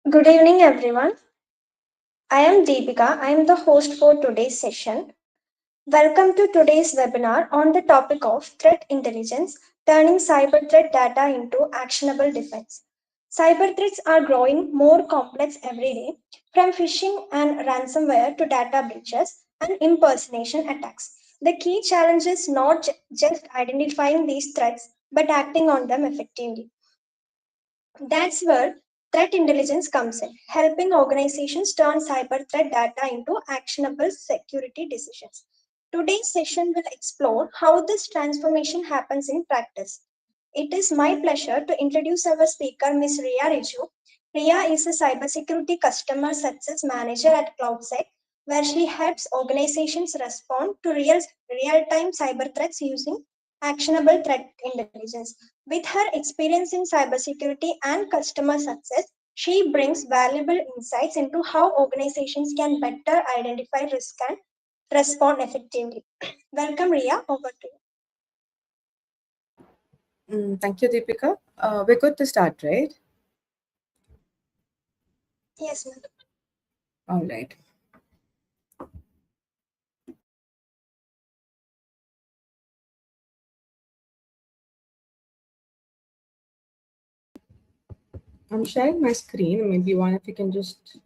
Good evening, everyone. I am Deepika. I am the host for today's session. Welcome to today's webinar on the topic of threat intelligence, turning cyber threat data into actionable defense. Cyber threats are growing more complex every day, from phishing and ransomware to data breaches and impersonation attacks. The key challenge is not just identifying these threats, but acting on them effectively. That's where threat intelligence comes in, helping organizations turn cyber threat data into actionable security decisions. Today's session will explore how this transformation happens in practice. It is my pleasure to introduce our speaker, Ms. Riya Reju. Riya is a cybersecurity customer success manager at CloudSEK, where she helps organizations respond to real-time cyber threats using actionable threat intelligence. With her experience in cybersecurity and customer success, she brings valuable insights into how organizations can better identify risk and respond effectively. Welcome, Riya. Over to you. Thank you, Deepika. We're good to start, right? Yes, ma'am. All right. I'm sharing my screen. Maybe one if you can just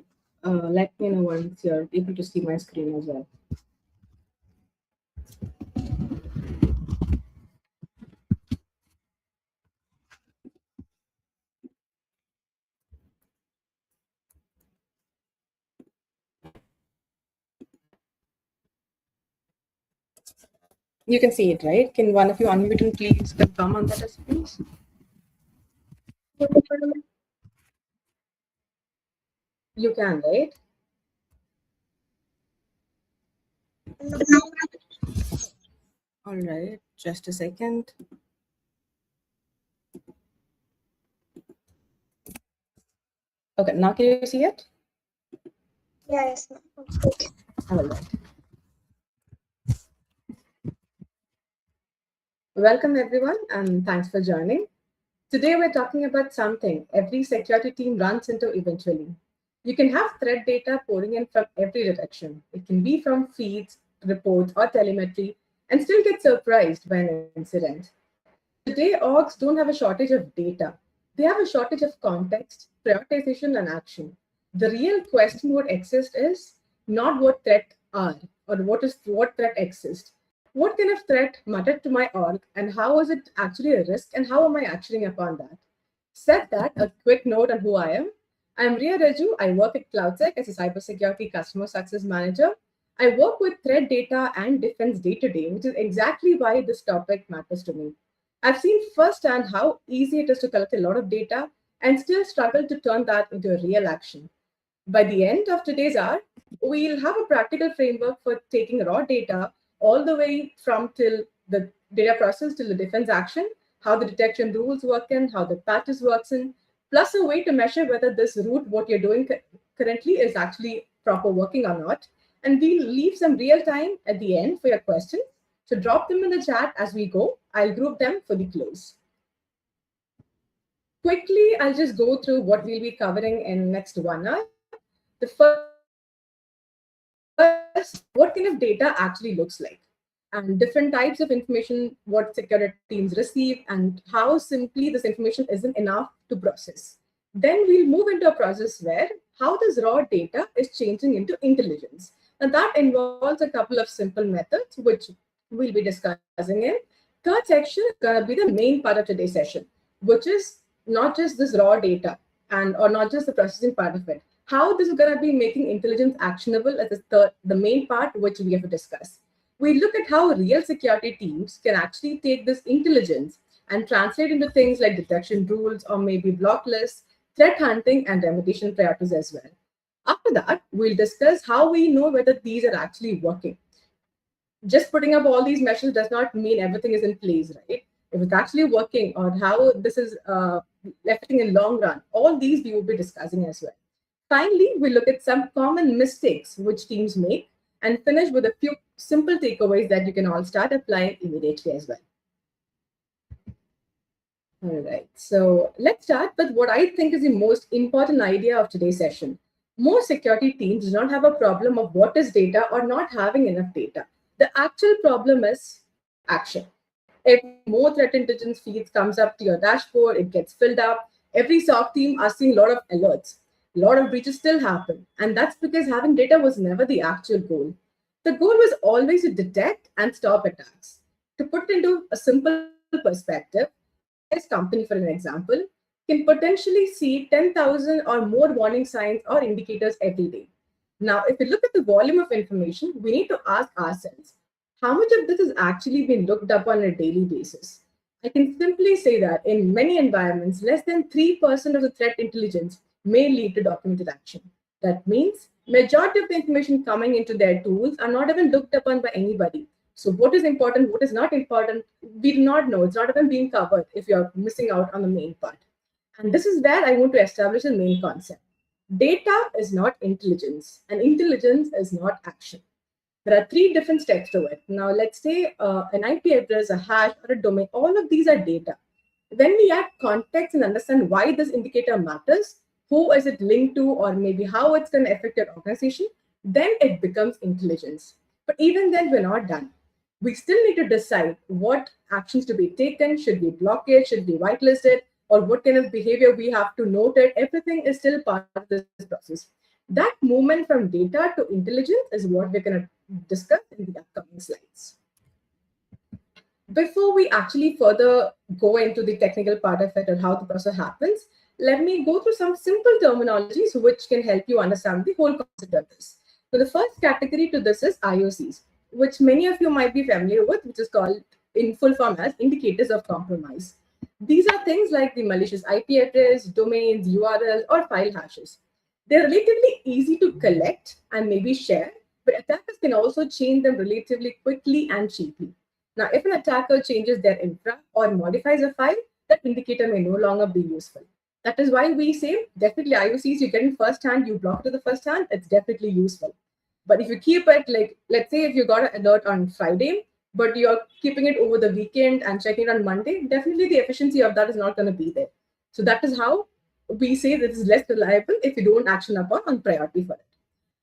let me know once you're able to see my screen as well. You can see it, right? Can one of you unmute and please confirm on that, please? You can, right? All right. Just a second. Okay. Now can you see it? Yes, ma'am. All right. Welcome, everyone, and thanks for joining. Today, we're talking about something every security team runs into eventually. You can have threat data pouring in from every direction. It can be from feeds, reports, or telemetry, and still get surprised by an incident. Today, orgs don't have a shortage of data. They have a shortage of context, prioritization, and action. The real question what exists is not what threat are or what threat exists. What kind of threat mattered to my org and how is it actually a risk and how am I actioning upon that? Said that, a quick note on who I am. I'm Riya Reju. I work at CloudSEK as a cybersecurity customer success manager. I work with threat data and defense day to day, which is exactly why this topic matters to me. I've seen firsthand how easy it is to collect a lot of data and still struggle to turn that into a real action. By the end of today's hour, we'll have a practical framework for taking raw data all the way from till the data process till the defense action, how the detection rules work in, how the patches works in, plus a way to measure whether this route, what you're doing currently is actually proper working or not. And we'll leave some real time at the end for your questions. So drop them in the chat as we go. I'll group them for the close. Quickly, I'll just go through what we'll be covering in next 1 hour. The first, what kind of data actually looks like, and different types of information, what security teams receive, and how simply this information isn't enough to process. Then we'll move into a process where how this raw data is changing into intelligence. And that involves a couple of simple methods, which we'll be discussing in. Third section is going to be the main part of today's session, which is not just this raw data and or not just the processing part of it. How this is going to be making intelligence actionable as the main part, which we have to discuss. We look at how real security teams can actually take this intelligence and translate into things like detection rules or maybe block lists, threat hunting, and remediation priorities as well. After that, we'll discuss how we know whether these are actually working. Just putting up all these measures does not mean everything is in place, right? If it's actually working or how this is affecting in long run, all these we will be discussing as well. Finally, we look at some common mistakes which teams make and finish with a few simple takeaways that you can all start applying immediately as well. All right. So let's start with what I think is the most important idea of today's session. Most security teams do not have a problem of what is data or not having enough data. The actual problem is action. Every more threat intelligence feeds comes up to your dashboard, it gets filled up. Every SOC team are seeing a lot of alerts. A lot of breaches still happen. And that's because having data was never the actual goal. The goal was always to detect and stop attacks. To put it into a simple perspective, the biggest company, for an example, can potentially see 10,000 or more warning signs or indicators every day. Now, if we look at the volume of information, we need to ask ourselves how much of this is actually being looked up on a daily basis? I can simply say that in many environments, less than 3% of the threat intelligence may lead to documented action. That means majority of the information coming into their tools are not even looked upon by anybody. So what is important, what is not important, we do not know. It's not even being covered if you're missing out on the main part. And this is where I want to establish the main concept. Data is not intelligence, and intelligence is not action. There are three different steps to it. Now, let's say an IP address, a hash, or a domain, all of these are data. When we add context and understand why this indicator matters, who is it linked to, or maybe how it's going to affect your organization, then it becomes intelligence. But even then, we're not done. We still need to decide what actions to be taken. Should we block it? Should we whitelist it? Or what kind of behavior we have to note it? Everything is still part of this process. That movement from data to intelligence is what we're going to discuss in the upcoming slides. Before we actually further go into the technical part of it or how the process happens, let me go through some simple terminologies which can help you understand the whole concept of this. So the first category to this is IOCs, which many of you might be familiar with, which is called in full form as indicators of compromise. These are things like the malicious IP address, domains, URL, or file hashes. They're relatively easy to collect and maybe share, but attackers can also change them relatively quickly and cheaply. Now, if an attacker changes their infra or modifies a file, that indicator may no longer be useful. That is why we say definitely IOCs you get in first hand, you block it to the first hand, it's definitely useful. But if you keep it like, let's say if you got an alert on Friday, but you're keeping it over the weekend and checking it on Monday, definitely the efficiency of that is not going to be there. So that is how we say this is less reliable if you don't action upon on priority for it.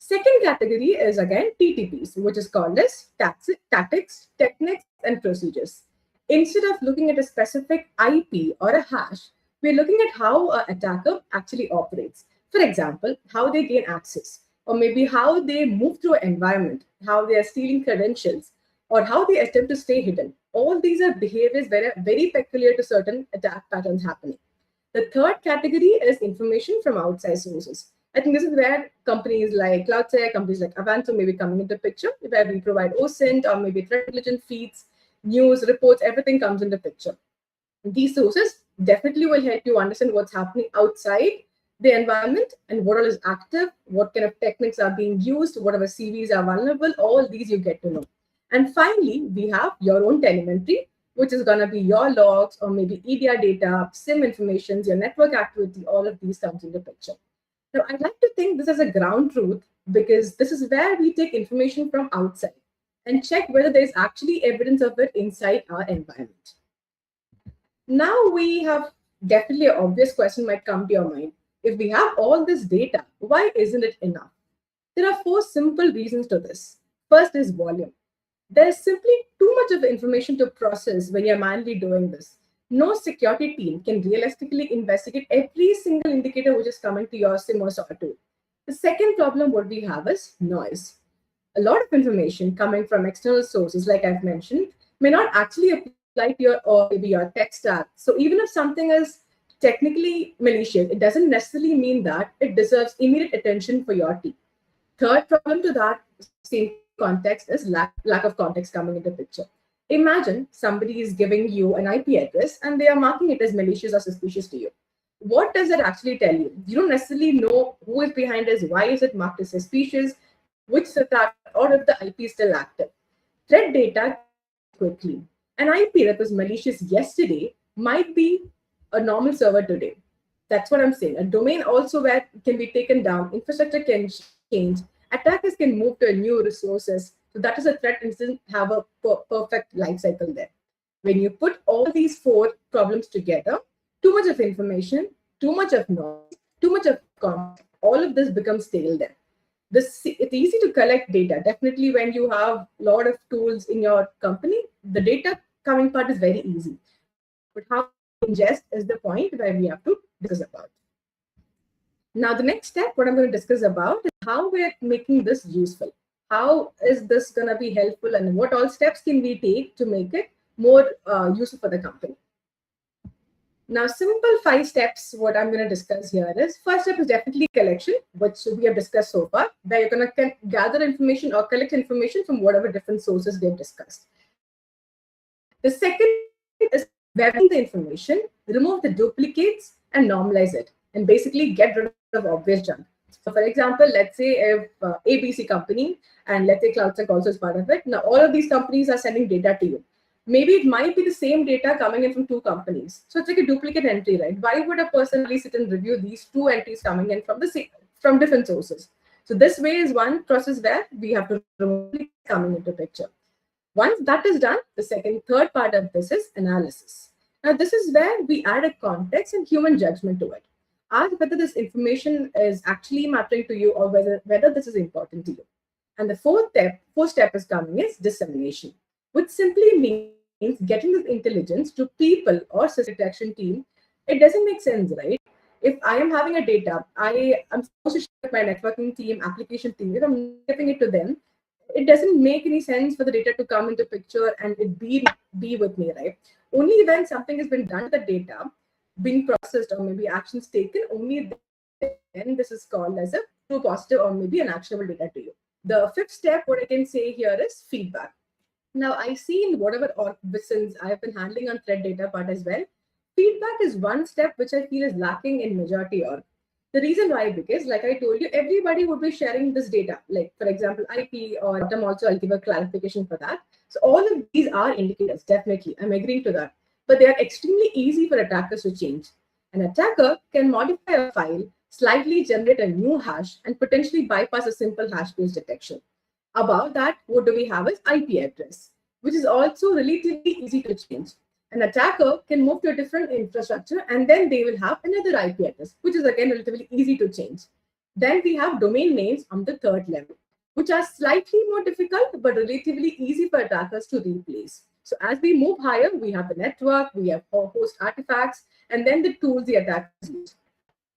Second category is again TTPs, which is called as tactics, techniques, and procedures. Instead of looking at a specific IP or a hash, we're looking at how an attacker actually operates. For example, how they gain access, or maybe how they move through an environment, how they are stealing credentials, or how they attempt to stay hidden. All these are behaviors that are very peculiar to certain attack patterns happening. The third category is information from outside sources. I think this is where companies like CloudSEK, companies like Avanzo may be coming into picture, where we provide OSINT or maybe threat intelligence feeds, news, reports, everything comes into picture. These sources definitely will help you understand what's happening outside the environment and what all is active, what kind of techniques are being used, whatever CVs are vulnerable, all these you get to know. And finally, we have your own telemetry, which is going to be your logs or maybe EDR data, SIM information, your network activity, all of these comes into picture. Now, I'd like to think this as a ground truth because this is where we take information from outside and check whether there is actually evidence of it inside our environment. Now we have definitely an obvious question might come to your mind. If we have all this data, why isn't it enough? There are four simple reasons to this. First is volume. There is simply too much of information to process when you're manually doing this. No security team can realistically investigate every single indicator which is coming to your SIM or SOAR tool. The second problem what we have is noise. A lot of information coming from external sources, like I've mentioned, may not actually apply to your or maybe your tech stack. So even if something is technically malicious, it doesn't necessarily mean that it deserves immediate attention for your team. Third problem to that same context is lack of context coming into picture. Imagine somebody is giving you an IP address and they are marking it as malicious or suspicious to you. What does that actually tell you? You don't necessarily know who is behind this, why is it marked as suspicious, which is attacked, or if the IP is still active. Threat data can change quickly. An IP that was malicious yesterday might be a normal server today. That's what I'm saying. A domain also where it can be taken down, infrastructure can change, attackers can move to new resources. So that is a threat instance have a perfect life cycle there. When you put all these four problems together, Too much of information, too much of noise, too much of context, all of this becomes stale then. It's easy to collect data. Definitely, when you have a lot of tools in your company, the data coming part is very easy. But how you ingest is the point where we have to discuss about. Now, the next step, what I'm going to discuss about is how we're making this useful. How is this going to be helpful, and what all steps can we take to make it more useful for the company? Now, simple 5 steps, what I'm going to discuss here is first step is definitely collection, which we have discussed so far, where you're going to gather information or collect information from whatever different sources we have discussed. The second is verifying the information, remove the duplicates, and normalize it, and basically get rid of obvious junk. So, for example, let's say if ABC company and let's say CloudSEK also is part of it. Now, all of these companies are sending data to you. Maybe it might be the same data coming in from 2 companies. So it's like a duplicate entry, right? Why would a person really sit and review these 2 entries coming in from from different sources? So this way is one process where we have to remove duplicates coming into picture. Once that is done, the third part of this is analysis. Now, this is where we add a context and human judgment to it. Ask whether this information is actually mattering to you or whether this is important to you. And the fourth step is coming is dissemination, which simply means getting this intelligence to people or system detection team. It doesn't make sense, right? If I am having a data, am supposed to share with my networking team, application team. If I'm not giving it to them, it doesn't make any sense for the data to come into picture and it be with me, right? Only when something has been done to the data, being processed or maybe actions taken, only then this is called as a true positive or maybe an actionable data to you. The fifth step, what I can say here is feedback. Now, I see in whatever since I have been handling on threat data part as well, feedback is one step which I feel is lacking in majority org. The reason why, because like I told you, everybody would be sharing this data. Like for example, IP or bottom also, I'll give a clarification for that. So all of these are indicators, definitely. I'm agreeing to that. But they are extremely easy for attackers to change. An attacker can modify a file, slightly generate a new hash, and potentially bypass a simple hash-based detection. Above that, what do we have is IP address, which is also relatively easy to change. An attacker can move to a different infrastructure and then they will have another IP address, which is again relatively easy to change. Then we have domain names on the third level, which are slightly more difficult but relatively easy for attackers to replace. So as we move higher, we have the network, we have host artifacts, and then the tools the attackers use.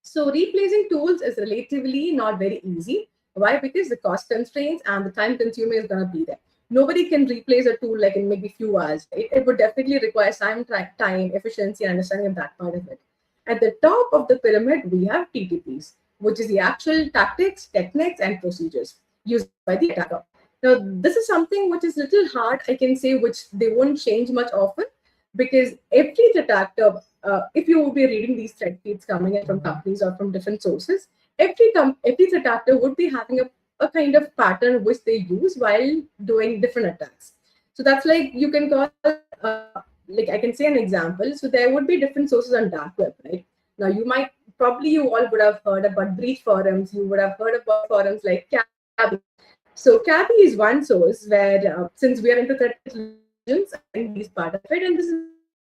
So replacing tools is relatively not very easy. Why? Because the cost constraints and the time consuming is going to be there. Nobody can replace a tool like in maybe few hours. It would definitely require time, efficiency, and understanding of that part of it. At the top of the pyramid, we have TTPs, which is the actual tactics, techniques, and procedures used by the attacker. Now, this is something which is little hard, I can say, which they won't change much often, because every attacker, if you will be reading these threat feeds coming in from companies or from different sources, every threat actor would be having a kind of pattern which they use while doing different attacks. So that's like you can call, like I can say an example. So there would be different sources on dark web, right? Now you all would have heard about breach forums. You would have heard about forums like Cabby. So Cabby is one source where, since we are into threat intelligence, I think these part of it, and this is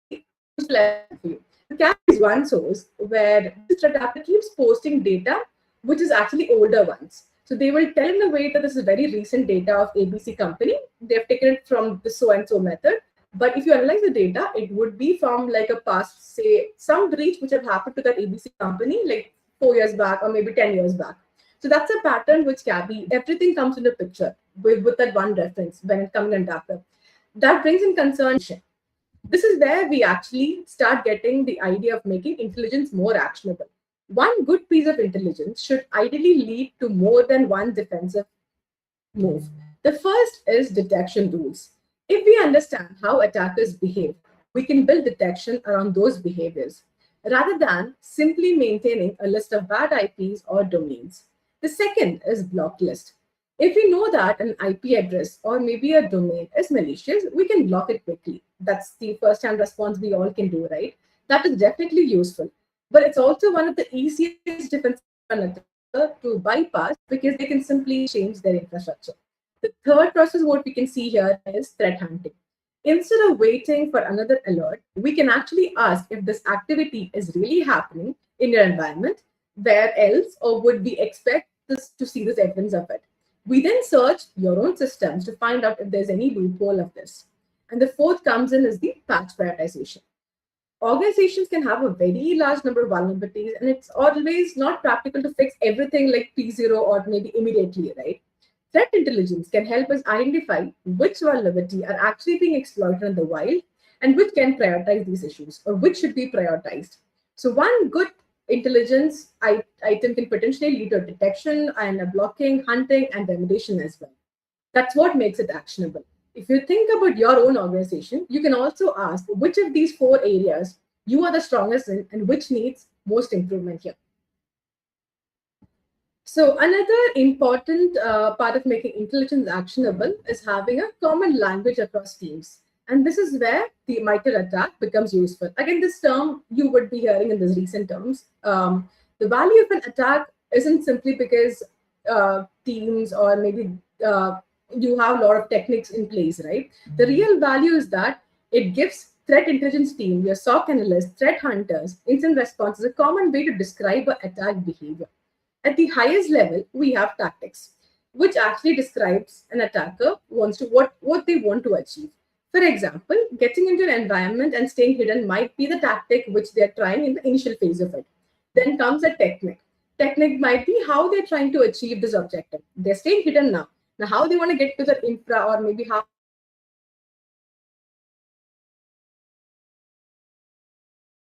useful for you. Cabby is one source where this threat actor keeps posting data which is actually older ones. So they will tell in a way that this is very recent data of ABC company. They have taken it from the so and so method. But if you analyze the data, it would be from like a past, say, some breach which have happened to that ABC company like 4 years back or maybe 10 years back. So that's a pattern which Cabby, everything comes into picture with that one reference when it comes in data. That brings in concern. This is where we actually start getting the idea of making intelligence more actionable. One good piece of intelligence should ideally lead to more than one defensive move. The first is detection rules. If we understand how attackers behave, we can build detection around those behaviors rather than simply maintaining a list of bad IPs or domains. The second is block list. If we know that an IP address or maybe a domain is malicious, we can block it quickly. That's the first hand response we all can do, right? That is definitely useful. But it's also one of the easiest defenses for an attacker to bypass because they can simply change their infrastructure. The third process, what we can see here is threat hunting. Instead of waiting for another alert, we can actually ask if this activity is really happening in your environment, where else, or would we expect this to see this evidence of it? We then search your own systems to find out if there's any loophole of this. And the fourth comes in is the patch prioritization. Organizations can have a very large number of vulnerabilities, and it's always not practical to fix everything like P0 or maybe immediately, right? Threat intelligence can help us identify which vulnerability are actually being exploited in the wild and which can prioritize these issues or which should be prioritized. So one good item can potentially lead to detection and a blocking, hunting, and remediation as well. That's what makes it actionable. If you think about your own organization, you can also ask which of these four areas you are the strongest in and which needs most improvement here. So, another important part of making intelligence actionable is having a common language across teams. And this is where the MITRE attack becomes useful. Again, this term you would be hearing in these recent terms. The value of an attack isn't simply because teams or maybe you have a lot of techniques in place, right? The real value is that it gives threat intelligence team, your SOC analysts, threat hunters, instant response is a common way to describe an attack behavior. At the highest level, we have tactics, which actually describes an attacker wants to what they want to achieve. For example, getting into an environment and staying hidden might be the tactic which they're trying in the initial phase of it. Then comes a technique. Technique might be how they're trying to achieve this objective. They're staying hidden now. Now, how they want to get to the infra or maybe how they want to get to the infrastructure or maybe how they want to get to the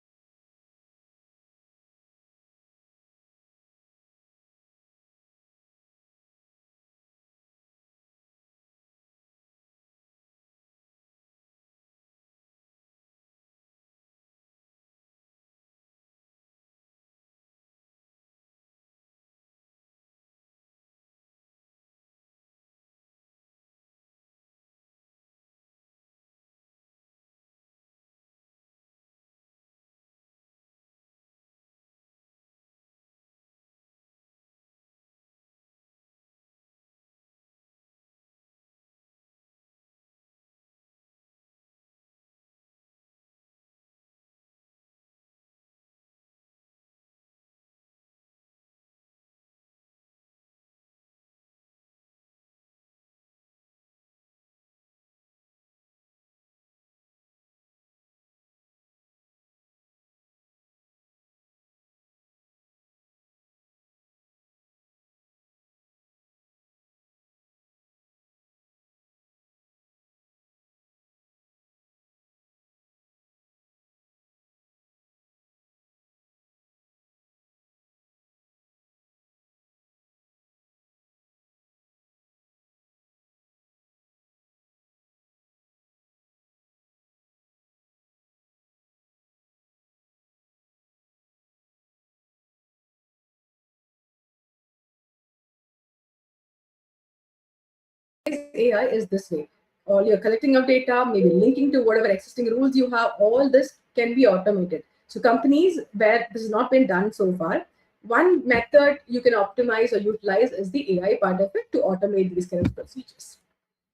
today's AI is this way. All your collecting of data, maybe linking to whatever existing rules you have, all this can be automated. So companies where this has not been done so far, one method you can optimize or utilize is the AI part of it to automate these kind of procedures.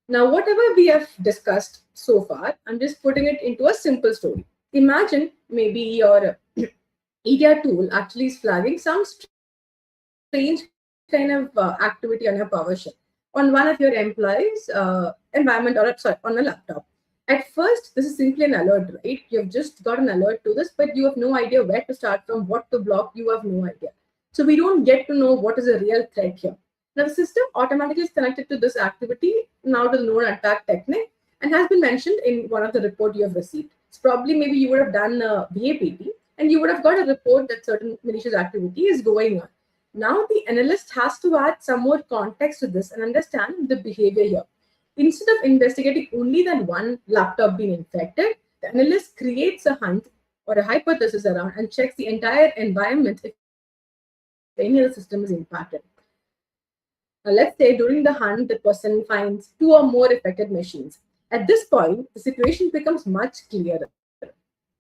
Now, whatever we have discussed so far, I'm just putting it into a simple story. Imagine maybe your EDR tool actually is flagging some strange kind of activity on your PowerShell on one of your employees' environment or sorry, on a laptop. At first, this is simply an alert, right? You've just got an alert to this, but you have no idea where to start from, what to block. You have no idea. So we don't get to know what is a real threat here. Now, the system automatically is connected to this activity, now to the known attack technique, and has been mentioned in one of the report you have received. So probably maybe you would have done a VAPT, and you would have got a report that certain malicious activity is going on. Now, the analyst has to add some more context to this and understand the behavior here. Instead of investigating only that one laptop being infected, the analyst creates a hunt or a hypothesis around and checks the entire environment if any other system is impacted. Now, let's say during the hunt, the person finds two or more affected machines. At this point, the situation becomes much clearer.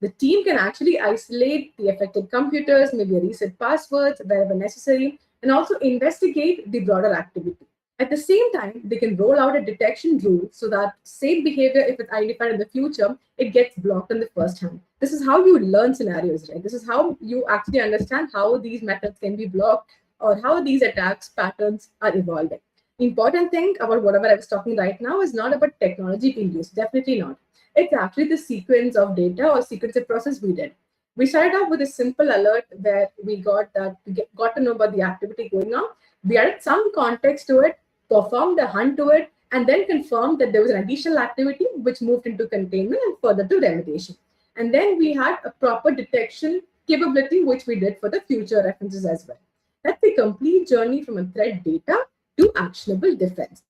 The team can actually isolate the affected computers, maybe reset passwords wherever necessary, and also investigate the broader activity. At the same time, they can roll out a detection rule so that same behavior, if it's identified in the future, it gets blocked in the first hand. This is how you learn scenarios, right? This is how you actually understand how these methods can be blocked or how these attacks patterns are evolving. Important thing about whatever I was talking right now is not about technology being used, definitely not. It's actually the sequence of data or sequence of process we did. We started off with a simple alert where we got to know about the activity going on. We added some context to it, performed a hunt to it, and then confirmed that there was an additional activity which moved into containment and further to remediation. And then we had a proper detection capability, which we did for the future references as well. That's the complete journey from a threat data to actionable defense.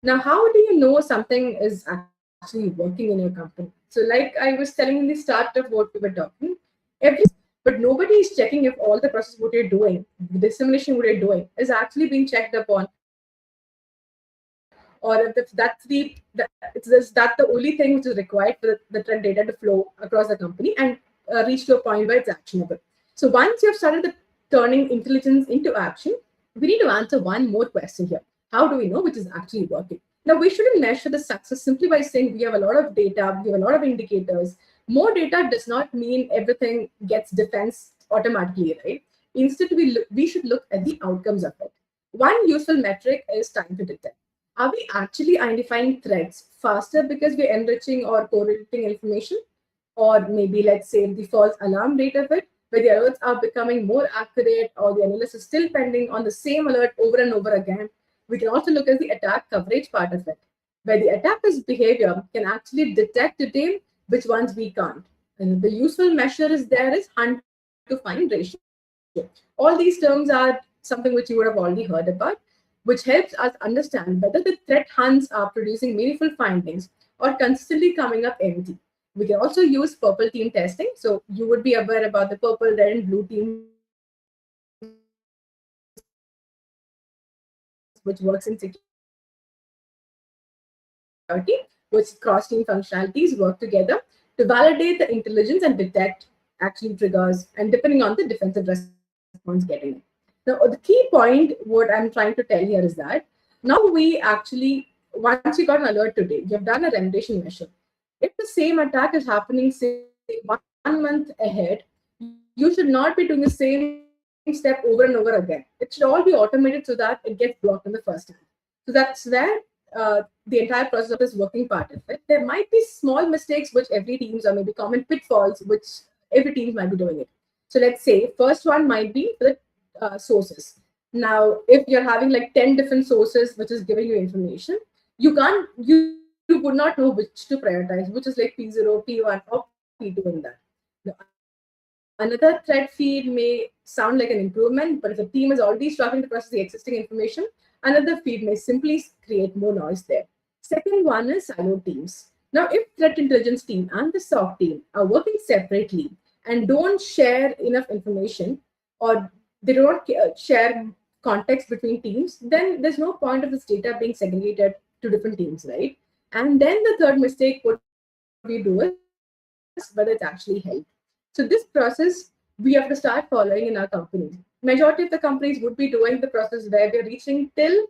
Now, how do you know something is actually working in your company? So, like I was telling in the start of what we were talking, every but nobody is checking if all the process what you're doing, the simulation what you're doing, is actually being checked upon, or if that's the only thing which is required for the trend data to flow across the company and reach to a point where it's actionable. So once you've started the turning intelligence into action, we need to answer one more question here. How do we know which is actually working? Now, we shouldn't measure the success simply by saying we have a lot of data, we have a lot of indicators. More data does not mean everything gets defense automatically, right? Instead, we should look at the outcomes of it. One useful metric is time to detect. Are we actually identifying threats faster because we're enriching or correlating information? Or maybe, let's say, the false alarm rate of it, where the alerts are becoming more accurate or the analyst is still pending on the same alert over and over again. We can also look at the attack coverage part of it, where the attacker's behavior can actually detect today which ones we can't. And the useful measure is there is hunt to find ratio. All these terms are something which you would have already heard about, which helps us understand whether the threat hunts are producing meaningful findings or consistently coming up empty. We can also use purple team testing. So you would be aware about the purple, red, and blue teams, which works in security, which cross team functionalities work together to validate the intelligence and detect actually triggers and depending on the defensive response getting it. Now, the key point, what I'm trying to tell here is that now we actually, once we got an alert today, we have done a remediation measure. If the same attack is happening, say, 1 month ahead, you should not be doing the same step over and over again. It should all be automated so that it gets blocked in the first place. So that's where the entire process of this working part of it. The entire process of this working part of it. There might be small mistakes, which every teams, or maybe common pitfalls, which every teams might be doing it. So let's say first one might be for the sources. Now, if you're having like 10 different sources which is giving you information, you would not know which to prioritize, which is like P0, P1, or P2 in that. Now, another thread feed may sound like an improvement, but if a team is already struggling to process the existing information, another feed may simply create more noise there. Second one is siloed teams. Now, if threat intelligence team and the SOC team are working separately and don't share enough information, or they do not share context between teams, then there's no point of this data being segregated to different teams, right? And then the third mistake, what we do is whether it's actually helped. So this process we have to start following in our companies. Majority of the companies would be doing the process where we're reaching till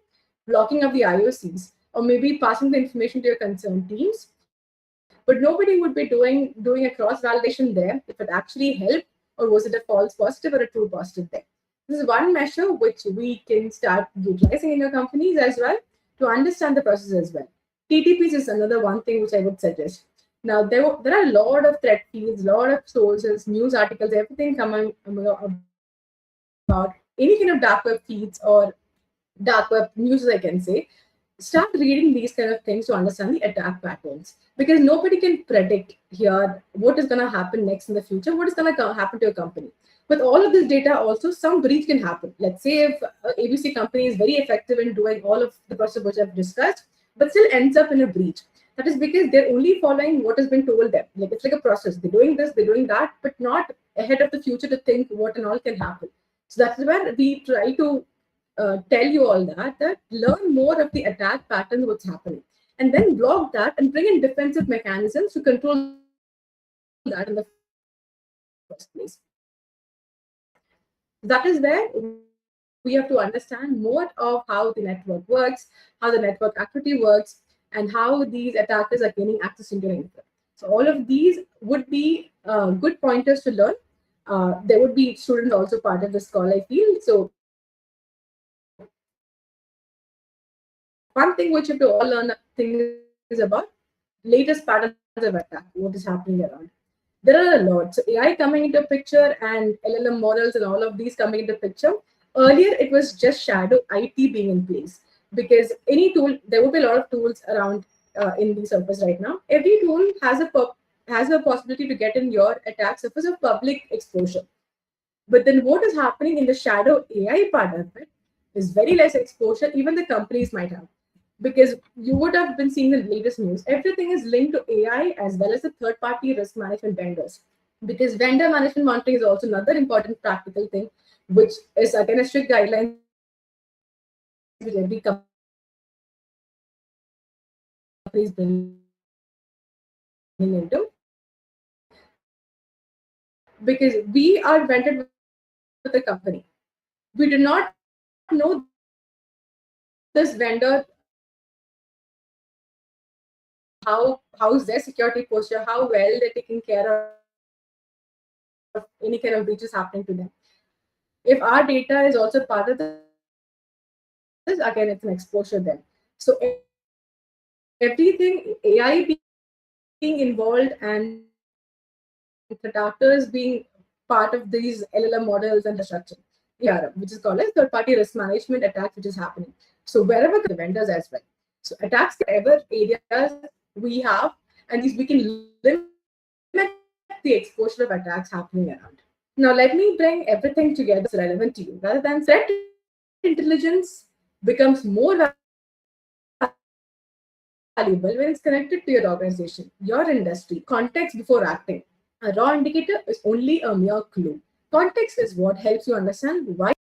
blocking of the IOCs or maybe passing the information to your concerned teams. But nobody would be doing a cross validation there if it actually helped or was it a false positive or a true positive there. This is one measure which we can start utilizing in your companies as well to understand the process as well. TTPs is another one thing which I would suggest. Now, there are a lot of threat feeds, a lot of sources, news articles, everything coming about any kind of dark web feeds or dark web news, I can say. Start reading these kind of things to understand the attack patterns because nobody can predict here what is going to happen next in the future, what is going to happen to your company. With all of this data, also some breach can happen. Let's say if ABC company is very effective in doing all of the process which I've discussed, but still ends up in a breach. That is because they're only following what has been told them. Like it's like a process. They're doing this, they're doing that, but not ahead of the future to think what and all can happen. So that's where we try to tell you all that learn more of the attack patterns what's happening and then block that and bring in defensive mechanisms to control that in the first place. That is where we actually start we have to understand more of how the network works, how the network activity works, and how these attackers are gaining access into the network. So all of these would be good pointers to learn. There would be students also part of this call, I feel. So one thing which you have to all learn thing is about latest patterns of attack, what is happening around. There are a lot. So AI coming into picture and LLM models and all of these coming into picture. Earlier, it was just shadow IT being in place because any tool, there would be a lot of tools around in the surface right now. Every tool has a possibility to get in your attack surface of public exposure. But then what is happening in the shadow AI part of it is very less exposure, even the companies might have. Because you would have been seeing the latest news. Everything is linked to AI as well as the third party risk management vendors. Because vendor management monitoring is also another important practical thing, which is again a strict guidelines which every company is bringing into because we are vendor with the company. We do not know this vendor how is their security posture, how well they're taking care of any kind of breaches happening to them. If our data is also part of this, again, it's an exposure then. So everything AI being involved and threat actors being part of these LLM models and infrastructure is a big part of it. We have TPR, which is called as third party risk management attacks, which is happening. So wherever the vendors as well. So attacks can whatever areas we have, and these we can limit the exposure of attacks happening around. Now, let me bring everything together so that it's relevant to you. Rather than threat intelligence becomes more valuable when it's connected to your organization, your industry, context before acting. A raw indicator is only a mere clue. Context is what helps you understand why you should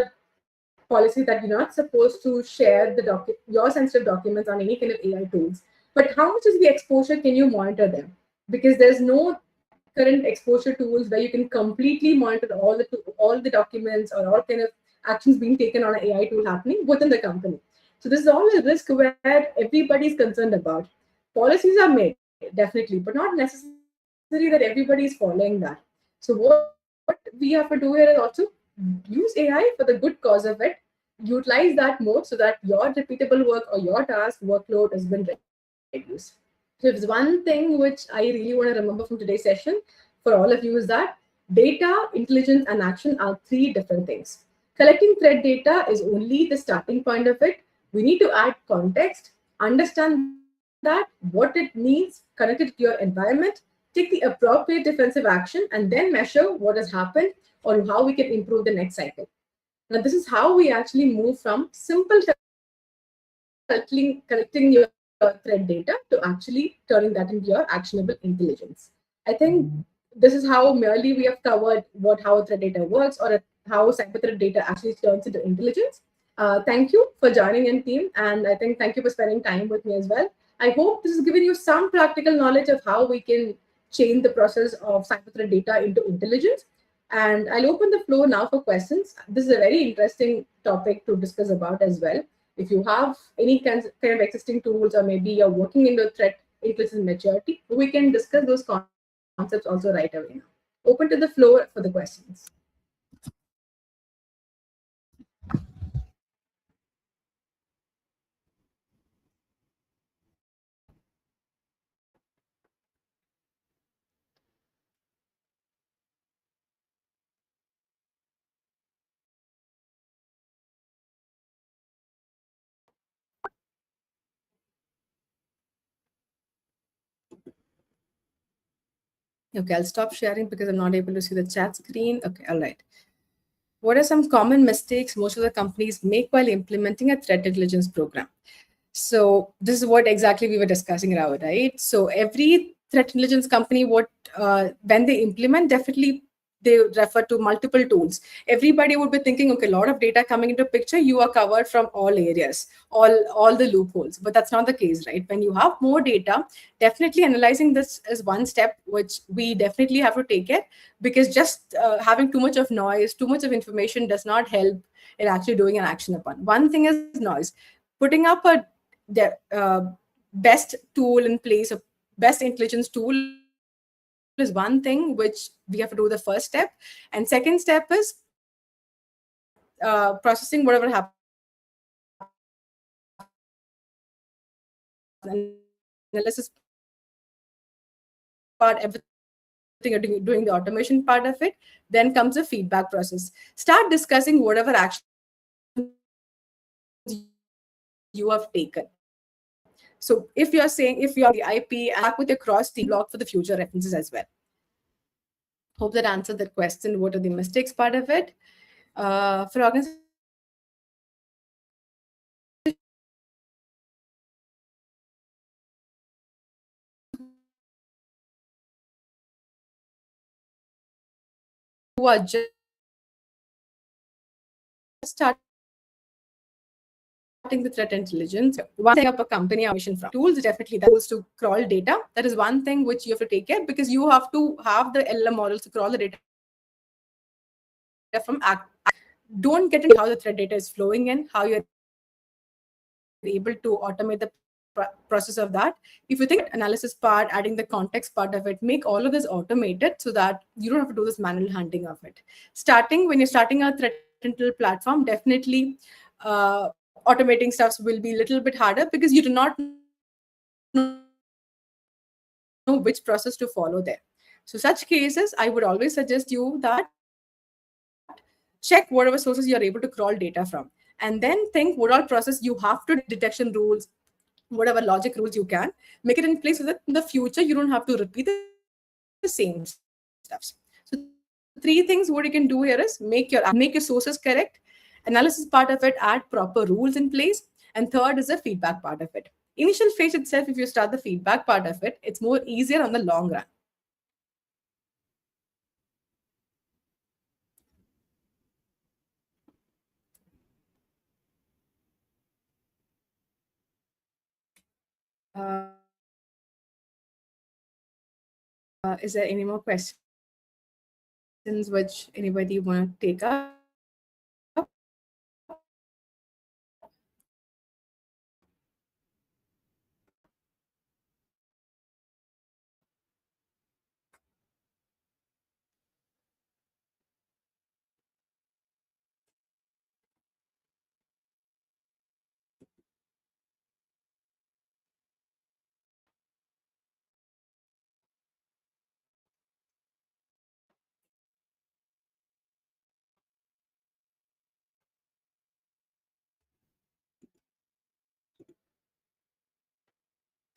act. Policy that you're not supposed to share your sensitive documents on any kind of AI tools. But how much is the exposure? Can you monitor them? Because there's no current exposure tools where you can completely monitor all the documents or all kind of actions being taken on an AI tool happening within the company. So this is all a risk where everybody's concerned about. Policies are made definitely, but not necessary that everybody is following that. So what we have to do here is also use AI for the good cause of it, utilize that more so that your repeatable work or your task workload has been reduced. So if there's one thing which I really want to remember from today's session for all of you is that data, intelligence, and action are three different things. Collecting threat data is only the starting point of it. We need to add context, understand that, what it means, connect it to your environment, take the appropriate defensive action, and then measure what has happened or how we can improve the next cycle. Now, this is how we actually move from simple collecting your threat data to actually turning that into your actionable intelligence. I think this is how merely we have covered how a threat data works or how cyber threat data actually turns into intelligence. Thank you for joining in, team, and I think thank you for spending time with me as well. I hope this has given you some practical knowledge of how we can change the process of cyber threat data into intelligence. And I'll open the floor now for questions. This is a very interesting topic to discuss about as well. If you have any kind of existing tools, or maybe you're working into threat intelligence maturity, we can discuss those concepts also right away now. Open to the floor for the questions. Okay, I'll stop sharing because I'm not able to see the chat screen. Okay, all right. What are some common mistakes most of the companies make while implementing a threat intelligence program? So this is what exactly we were discussing now, right? So every threat intelligence company, what when they implement, definitely they refer to multiple tools. Everybody would be thinking, okay, a lot of data coming into picture, you are covered from all areas, all the loopholes. But that's not the case, right? When you have more data, definitely analyzing this is one step which we definitely have to take it, because just having too much of noise, too much of information does not help in actually doing an action upon. One thing is noise. Putting up a best tool in place, a best intelligence tool is one thing which we have to do the first step. And second step is processing whatever happens in the analysis part, everything you're doing the automation part. Then comes the feedback process. Starting the threat intelligence, once you have everything you're doing the automation part of it, then comes the feedback process. Start discussing whatever actions you have taken. So if you're saying, if you are implementing the IP and you're implementing the IP and you're doing the IP, back with your cross team block for the future references as well. Hope that answered that question. What are the mistakes part of it? For organizations who are trying to implement threat intelligence programs, who are just starting the threat intelligence, one thing is setting up a company automation from tools. Definitely that tools to crawl data. That is one thing which you have to take care, because you have to have the LLM models to crawl the data from don't get into how the threat data is flowing in, how you're able to automate the process of that. If you think analysis part, adding the context part of it, make all of this automated so that you don't have to do this manual handling of it. Starting when you're starting a threat intel platform, definitely automating stuffs will be a little bit harder because you do not know which process to follow there. So such cases, I would always suggest you that check whatever sources you're able to crawl data from, and then think what all process you have to detection rules, whatever logic rules you can, make it in place so that in the future you don't have to repeat the same stuffs. So three things what you can do here is make your application secure, make your sources correct, analysis part of it, add proper rules in place, and third is the feedback part of it. Initial phase itself, if you start the feedback part of it, it's more easier on the long run. Is there any more questions which anybody want to take up?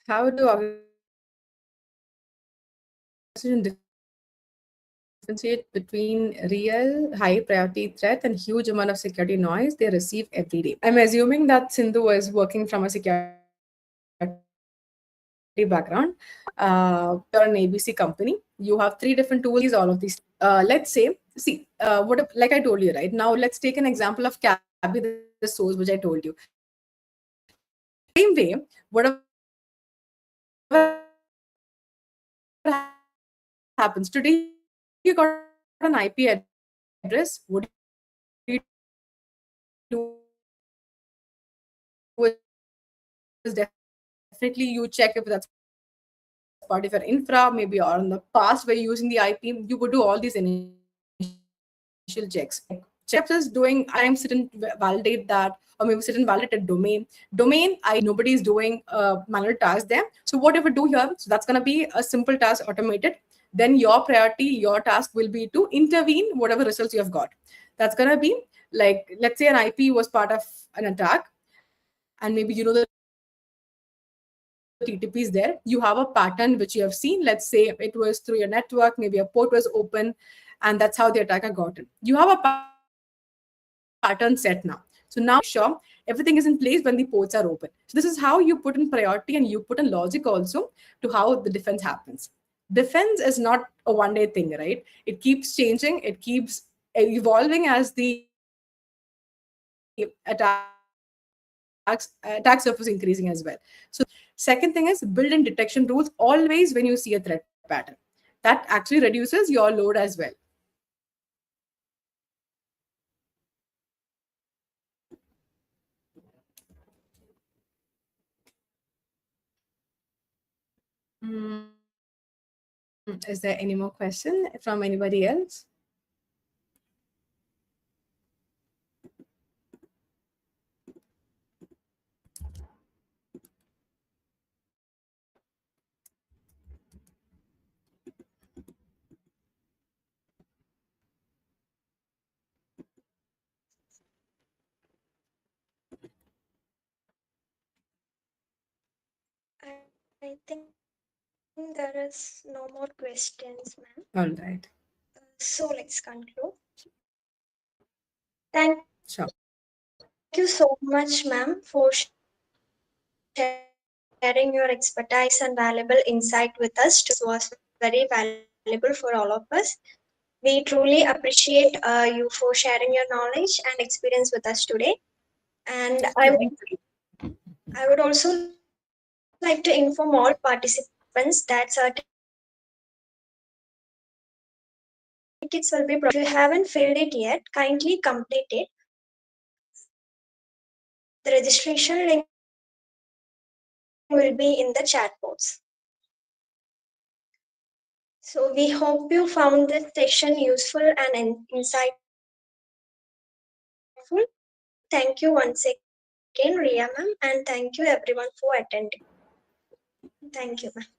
How do organizations differentiate between real high priority threat and huge amount of security noise they receive every day? I'm assuming that Sindhu is working from a security background. You're an ABC company. You have three different tools you use. You're an ABC company. You have three different tools to analyze all of these. Let's say, see, like I told you, right now, let's take an example of Cabby, the source which I told you. Same way, whatever happens today, you got an IP address. What do you do? You check if that's part of your infra, maybe, or on the past where you're using the IP. You would do all these initial checks. Check is definitely you check if that's part of your infra, maybe, or on the past where you're using the IP. You would do all these initial checks. Check steps is doing IAM sit and validate that, or maybe sit and validate a domain. Domain, I know nobody is doing manual tasks there. So whatever do here, so that's gonna be a simple task automated. Then your priority, your task will be to intervene whatever results you have got. That's gonna be like, let's say an IP was part of an attack, and maybe you know the location, you know the IP address, TTP is there, you have a pattern which you have seen. Let's say it was through your network, maybe a port was open, and that's how the attacker got it. You have a pattern set now. So now you have to make sure everything is in place when the ports are open. So this is how you put in priority and you put in logic also to how the defense happens. Defense is not a one day thing, right? It keeps changing, it keeps evolving as the attack surface increasing as well. So second thing is build in detection rules always when you see a threat pattern. That actually reduces your load as well. Is there any more question from anybody else? I think there is no more questions, ma'am. All right. So let's conclude. Thank you so Sure. much, ma'am, for sharing your expertise and valuable insight with us. Today's session was very valuable for all of us. We truly appreciate you for sharing your knowledge and experience with us today. And I would also like to inform all participants that certificates will be provided to you in the near future. If you haven't filled it yet, kindly complete it. The registration link will be in the chat box. So we hope you found this session useful and insightful. Thank you once again, Riya ma'am, and thank you everyone for attending. Thank you, ma'am.